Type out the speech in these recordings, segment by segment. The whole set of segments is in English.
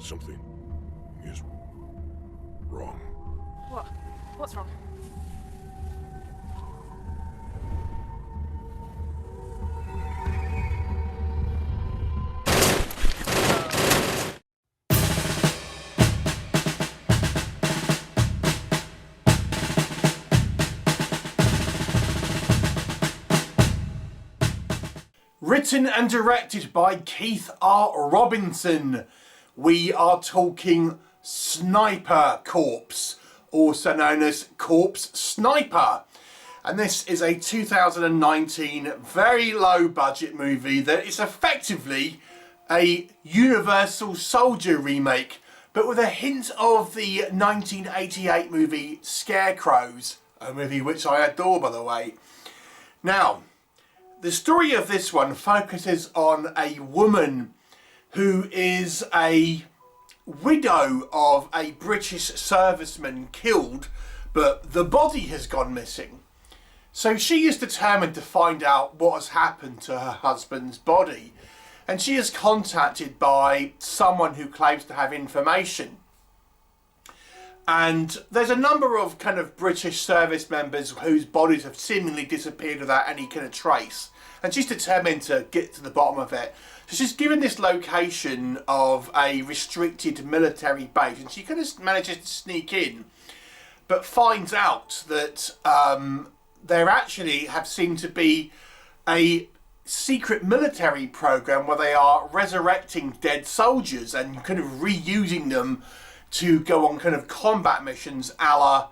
Something is wrong. What? What's wrong? Written and directed by Keith R. Robinson. We are talking Sniper Corpse, also known as Corpse Sniper. And this is a 2019 very low budget movie that is effectively a Universal Soldier remake, but with a hint of the 1988 movie Scarecrows, a movie which I adore, by the way. Now, the story of this one focuses on a woman who is a widow of a British serviceman killed, but the body has gone missing. So she is determined to find out what has happened to her husband's body, and she is contacted by someone who claims to have information. And there's a number of kind of British service members whose bodies have seemingly disappeared without any kind of trace. And she's determined to get to the bottom of it. So she's given this location of a restricted military base, and she kind of manages to sneak in, but finds out that there actually seemed to be a secret military program where they are resurrecting dead soldiers and kind of reusing them to go on kind of combat missions a la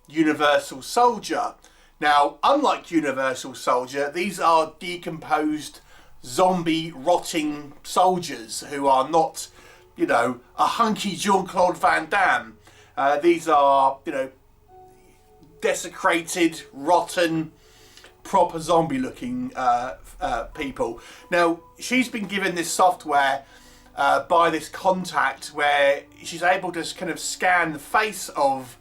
Universal Soldier. Now, unlike Universal Soldier, these are decomposed, zombie, rotting soldiers who are not, you know, a hunky Jean-Claude Van Damme. These are, you know, desecrated, rotten, proper zombie-looking people. Now, she's been given this software by this contact where she's able to kind of scan the face of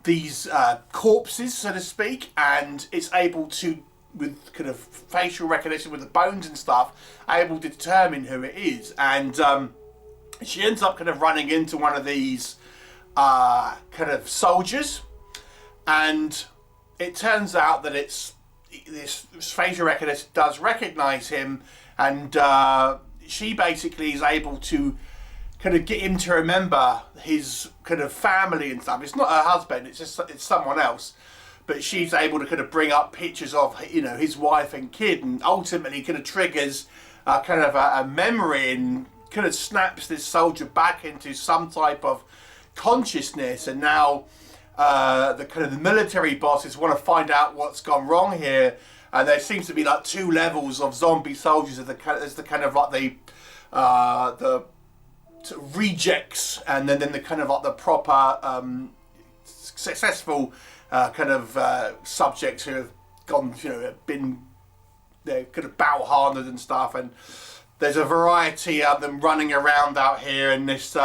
these corpses, so to speak, and it's able to, with kind of facial recognition with the bones and stuff, able to determine who it is. And she ends up kind of running into one of these kind of soldiers, and it turns out that it's this facial recognition does recognize him, and she basically is able to kind of get him to remember his kind of family and stuff. It's not her husband, it's someone else, but she's able to kind of bring up pictures of, you know, his wife and kid, and ultimately kind of triggers kind of a memory and kind of snaps this soldier back into some type of consciousness. And now the kind of the military bosses want to find out what's gone wrong here, and there seems to be like two levels of zombie soldiers. There's the kind of like the rejects, and then the kind of like the proper successful kind of subjects who have gone, you know, have been, they're kind of battle-hardened and stuff. And there's a variety of them running around out here, and this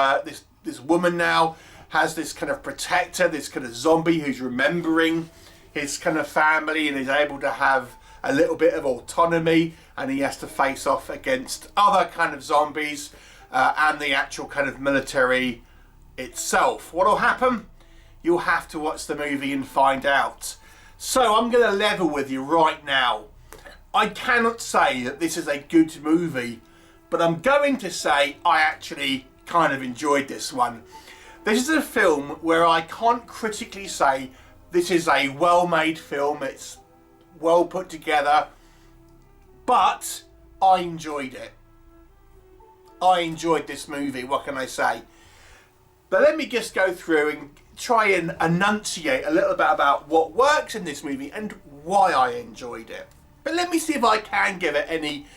woman now has this kind of protector, this kind of zombie who's remembering his kind of family and is able to have a little bit of autonomy, and he has to face off against other kind of zombies and the actual kind of military itself. What will happen? You'll have to watch the movie and find out. So I'm going to level with you right now. I cannot say that this is a good movie, but I'm going to say I actually kind of enjoyed this one. This is a film where I can't critically say this is a well-made film, it's well put together, but I enjoyed it. I enjoyed this movie, what can I say? But let me just go through and try and enunciate a little bit about what works in this movie and why I enjoyed it. But let me see if I can give it any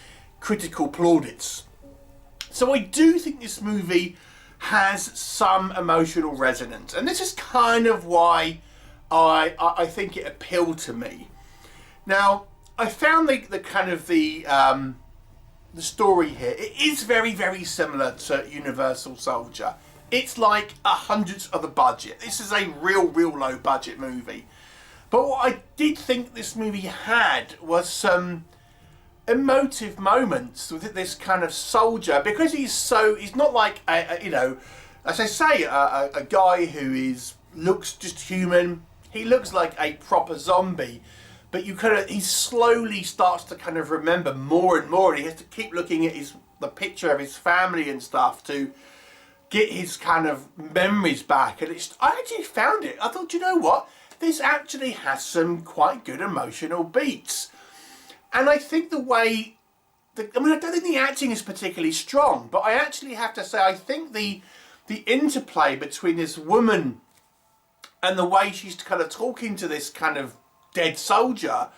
critical plaudits. So I do think this movie has some emotional resonance, and this is kind of why I think it appealed to me. Now, I found the kind of the story here, it is very, very similar to Universal Soldier. It's like 100th of the budget. This is a real low budget movie. But what I did think this movie had was some emotive moments with this kind of soldier, because he's not like you know, as I say, a guy who looks just human. He looks like a proper zombie, but he slowly starts to kind of remember more and more, and he has to keep looking at the picture of his family and stuff to get his kind of memories back. And I actually found it. I thought, you know what? This actually has some quite good emotional beats. And I think I don't think the acting is particularly strong, but I actually have to say, I think the interplay between this woman and the way she's kind of talking to this kind of dead soldier,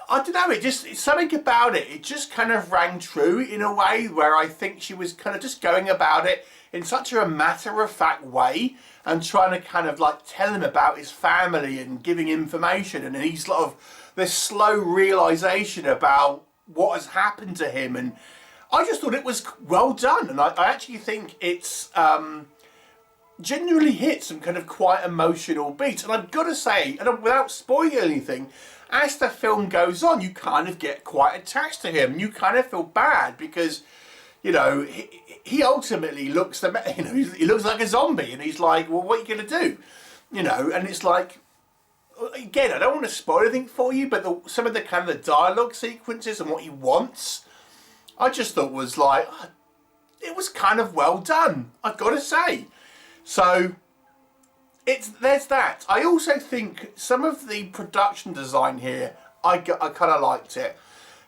I don't know, it's something about it. It just kind of rang true in a way where I think she was kind of just going about it in such a matter-of-fact way and trying to kind of like tell him about his family and giving information, and he's sort of this slow realization about what has happened to him. And I just thought it was well done, and I actually think it's genuinely hit some kind of quite emotional beats. And I've got to say, and without spoiling anything, as the film goes on, you kind of get quite attached to him. You kind of feel bad because, you know, he ultimately looks, you know, he looks like a zombie, and he's like, well, what are you going to do? You know, and it's like, again, I don't want to spoil anything for you, but some of the kind of the dialogue sequences and what he wants, I just thought was like, it was kind of well done, I've got to say. So there's that. I also think some of the production design here, I kind of liked it.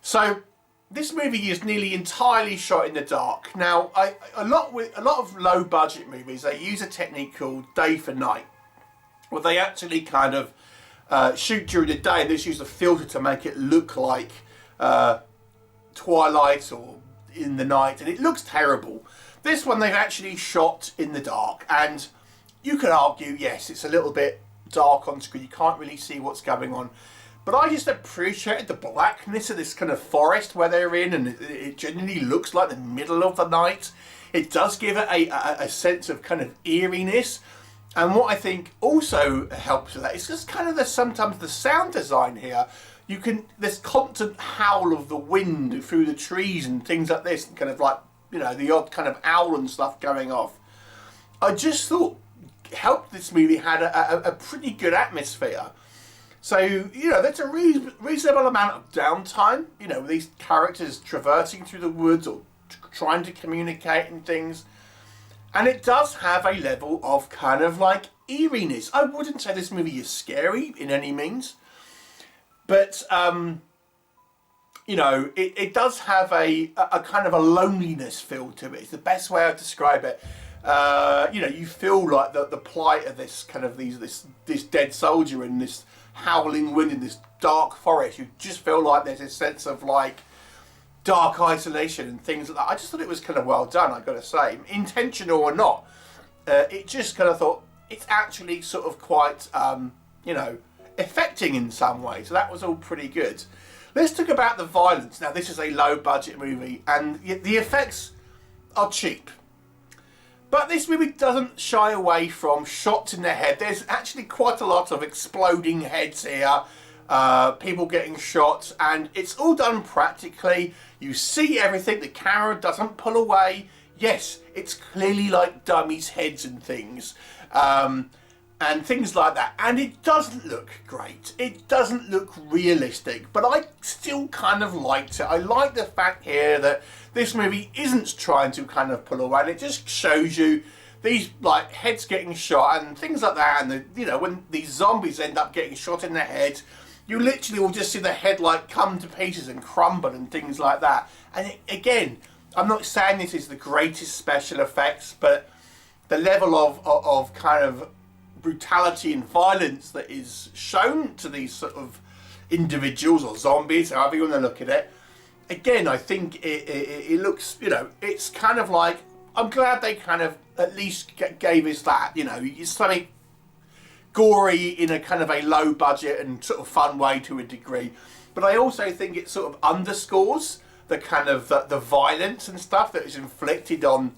So this movie is nearly entirely shot in the dark. Now, a lot of low budget movies, they use a technique called day for night, where they actually kind of shoot during the day and just use a filter to make it look like twilight or in the night, and it looks terrible. This one they've actually shot in the dark, and you could argue, yes, it's a little bit dark on screen, you can't really see what's going on, but I just appreciated the blackness of this kind of forest where they're in, and it genuinely looks like the middle of the night. It does give it a sense of kind of eeriness. And what I think also helps with that is just kind of sometimes the sound design here. This constant howl of the wind through the trees and things like this, and kind of like, you know, the odd kind of owl and stuff going off. I just thought helped this movie had a pretty good atmosphere. So, you know, that's a reasonable amount of downtime, you know, with these characters traversing through the woods or trying to communicate and things. And it does have a level of kind of like eeriness. I wouldn't say this movie is scary in any means, but you know, it does have a kind of a loneliness feel to it. It's the best way I describe it. You know, you feel like the plight of this kind of this dead soldier in this howling wind in this dark forest. You just feel like there's a sense of like dark isolation and things like that. I just thought it was kind of well done, I've got to say, intentional or not. It just kind of thought it's actually sort of quite you know, affecting in some way. So that was all pretty good. Let's talk about the violence. Now, this is a low budget movie and the effects are cheap. But this movie doesn't shy away from shots in the head. There's actually quite a lot of exploding heads here, people getting shot, and it's all done practically. You see everything, the camera doesn't pull away. Yes, it's clearly like dummies' heads and things. And things like that, and it doesn't look great. It doesn't look realistic, but I still kind of liked it. I like the fact here that this movie isn't trying to kind of pull away, and it just shows you these like heads getting shot and things like that, and you know, when these zombies end up getting shot in the head, you literally will just see the head like come to pieces and crumble and things like that. And again, I'm not saying this is the greatest special effects, but the level of kind of brutality and violence that is shown to these sort of individuals or zombies, however you want to look at it, again, I think it looks, you know, it's kind of like, I'm glad they kind of at least gave us that, you know, it's something gory in a kind of a low budget and sort of fun way to a degree, but I also think it sort of underscores the kind of the violence and stuff that is inflicted on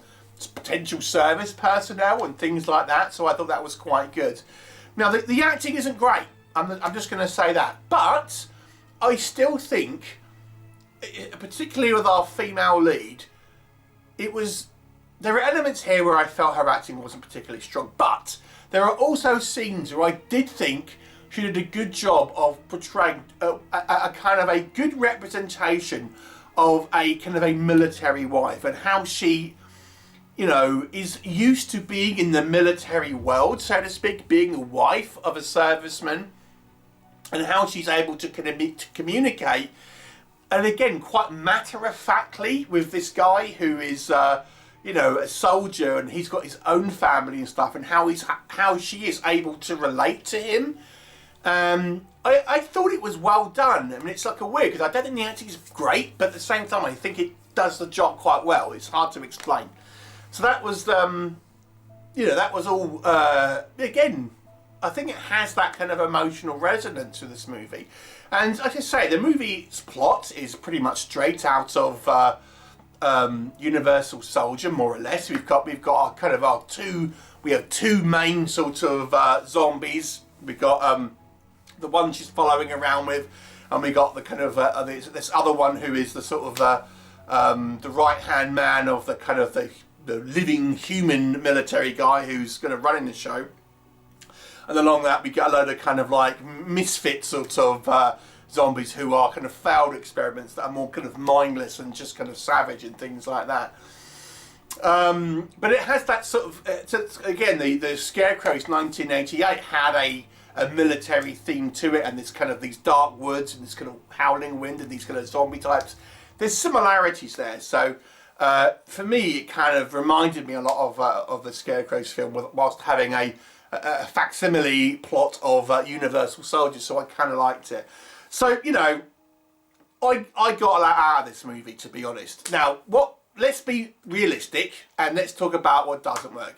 potential service personnel and things like that. So I thought that was quite good. Now the acting isn't great, I'm just going to say that, but I still think particularly with our female lead, there are elements here where I felt her acting wasn't particularly strong, but there are also scenes where I did think she did a good job of portraying a kind of a good representation of a kind of a military wife, and how she, you know, is used to being in the military world, so to speak, being a wife of a serviceman, and how she's able to communicate, and again, quite matter-of-factly with this guy who is, you know, a soldier, and he's got his own family and stuff, and how she is able to relate to him. I thought it was well done. I mean, it's like a weird, because I don't think the acting is great, but at the same time, I think it does the job quite well. It's hard to explain. So that was, you know, that was all, again, I think it has that kind of emotional resonance to this movie. And like I say, the movie's plot is pretty much straight out of Universal Soldier, more or less. We've got our kind of we have two main sort of zombies. We've got the one she's following around with, and we got the kind of this other one who is the sort of the right hand man of the kind of the living human military guy who's going to run in the show. And along that we get a load of kind of like misfit sort of zombies who are kind of failed experiments that are more kind of mindless and just kind of savage and things like that. But it has that sort of, again, the Scarecrow's 1988 had a military theme to it, and this kind of these dark woods and this kind of howling wind and these kind of zombie types. There's similarities there. So for me, it kind of reminded me a lot of the Scarecrow's film, whilst having a facsimile plot of Universal Soldier, so I kind of liked it. So, you know, I got a lot out of this movie, to be honest. Now, let's be realistic, and let's talk about what doesn't work.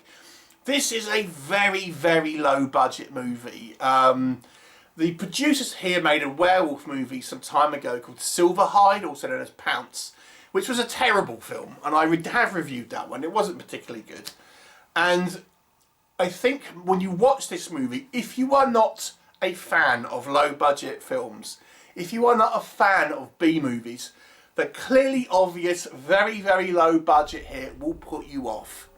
This is a very, very low budget movie. The producers here made a werewolf movie some time ago called Silverhide, also known as Pounce, which was a terrible film, and I have reviewed that one. It wasn't particularly good. And I think when you watch this movie, if you are not a fan of low budget films, if you are not a fan of B movies, the clearly obvious, very, very low budget here will put you off.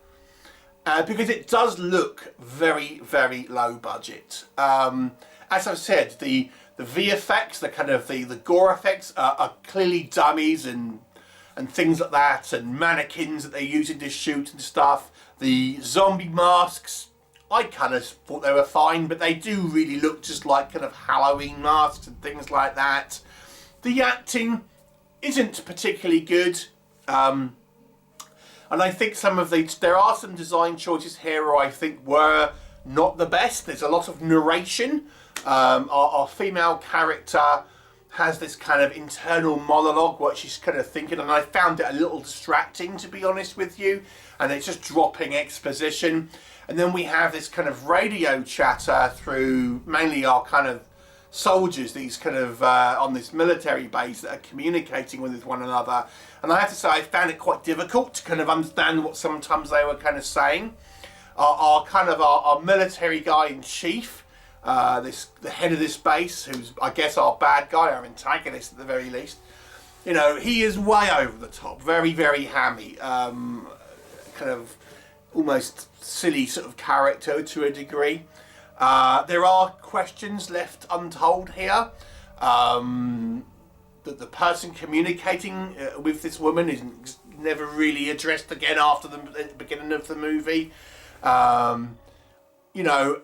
Because it does look very, very low budget. As I've said, the VFX, the kind of the gore effects are clearly dummies and things like that, and mannequins that they're using to shoot and stuff. The zombie masks, I kind of thought they were fine, but they do really look just like kind of Halloween masks and things like that. The acting isn't particularly good, and I think there are some design choices here where I think were not the best. There's a lot of narration. Our female character has this kind of internal monologue, what she's kind of thinking, and I found it a little distracting, to be honest with you, and it's just dropping exposition. And then we have this kind of radio chatter through mainly our kind of soldiers, these kind of on this military base that are communicating with one another. And I have to say, I found it quite difficult to kind of understand what sometimes they were kind of saying. Our military guy in chief, the head of this base, who's I guess our bad guy, our antagonist at the very least. You know, he is way over the top, very, very hammy, kind of almost silly sort of character to a degree. There are questions left untold here. The person communicating with this woman is never really addressed again after the beginning of the movie. You know,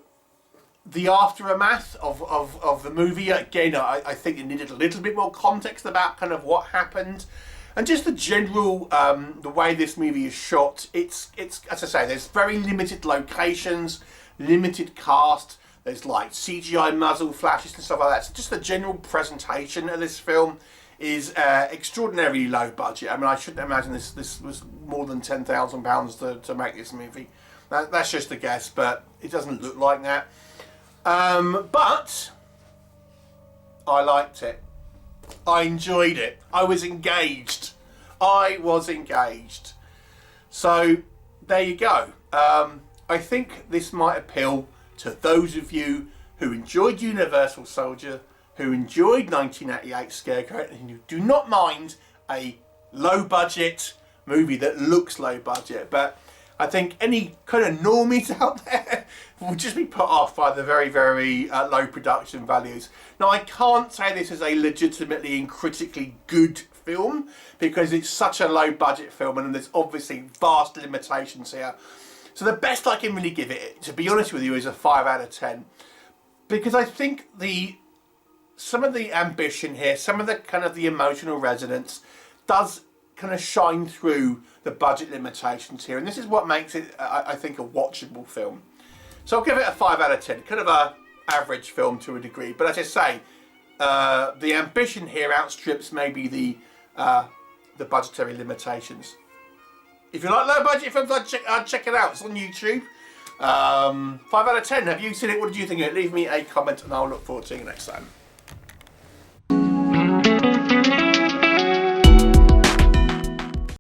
the aftermath of the movie, again, I think it needed a little bit more context about kind of what happened. And just the general, the way this movie is shot, it's as I say, there's very limited locations, limited cast, there's like CGI muzzle flashes and stuff like that. So just the general presentation of this film is extraordinarily low budget. I mean, I shouldn't imagine this was more than £10,000 to make this movie. That's just a guess, but it doesn't look like that. But I liked it. I enjoyed it. I was engaged. So there you go. I think this might appeal to those of you who enjoyed Universal Soldier, who enjoyed 1988 Scarecrow, and who do not mind a low budget movie that looks low budget, but I think any kind of normies out there will just be put off by the very, very low production values. Now, I can't say this is a legitimately and critically good film because it's such a low budget film and there's obviously vast limitations here. So the best I can really give it, to be honest with you, is a 5 out of 10. Because I think some of the ambition here, some of the kind of the emotional resonance does kind of shine through the budget limitations here, and this is what makes it, I think, a watchable film. So I'll give it a 5 out of 10, kind of a average film to a degree. But as I say, the ambition here outstrips maybe the budgetary limitations. If you like low budget films, I'd check it out. It's on YouTube. 5 out of 10. Have you seen it? What did you think of it? Leave me a comment, and I'll look forward to seeing you next time.